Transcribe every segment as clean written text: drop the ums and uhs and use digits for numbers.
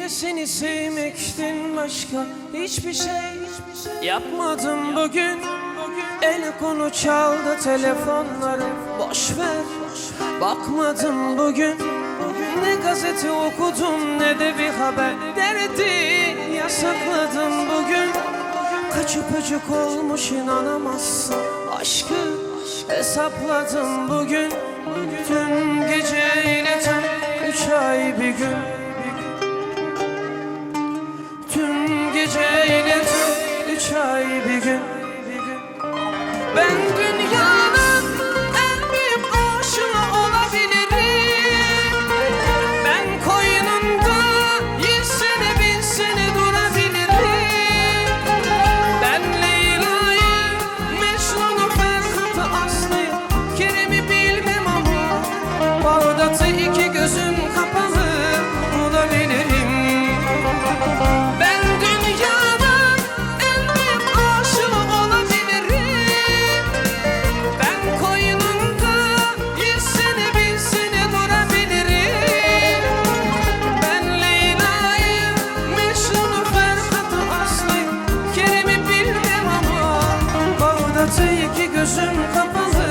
Yine seni sevmekten başka hiçbir şey yapmadım bugün. El konu çaldı telefonlarım, boş ver, bakmadım bugün. Ne gazete okudum ne de bir haber, derdi yasakladım bugün. Kaç öpücük olmuş inanamazsın, aşkı hesapladım bugün. Tüm geceyle tam 3 ay bir gün. Tüm geceyle tam 3 ay bir gün. Ben dünyanın en büyük aşığı olabilirim. Ben koynunda 100 sene 1000 sene durabilirim. Ben Leyla'yı, Mecnun'u, Ferhat'ı, Aslı'yı, Kerem'i bilmem ama Bağdat'ı iki gözüm kapalı bulabilirim. Ben dünyanın en büyük aşığı olabilirim. Ben koynunda 100 sene 1000 sene durabilirim. Ben Leyla'yı, Mecnun'u, Ferhat'ı, Aslı'yı, Kerem'i bilmem ama Bağdat'ı iki gözüm kapalı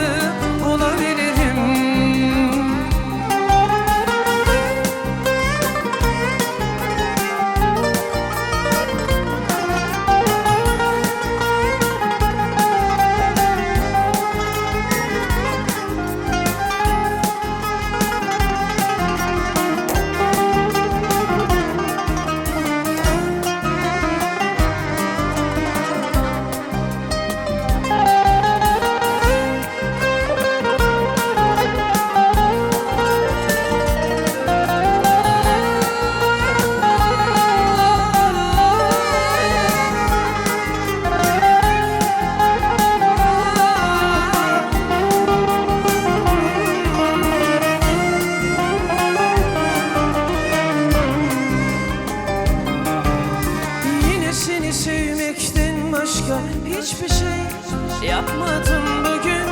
bulabilirim. Seni sevmekten başka hiçbir şey yapmadım bugün.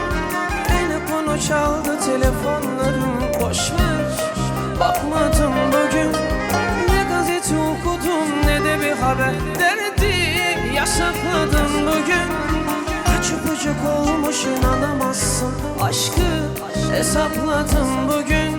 Telefonu çaldı telefonlarım, boş ver, bakmadım bugün. Ne gazete okudum ne de bir haber, derdi yasakladım bugün. Kaç öpücük olmuş inanamazsın, aşkı hesapladım bugün.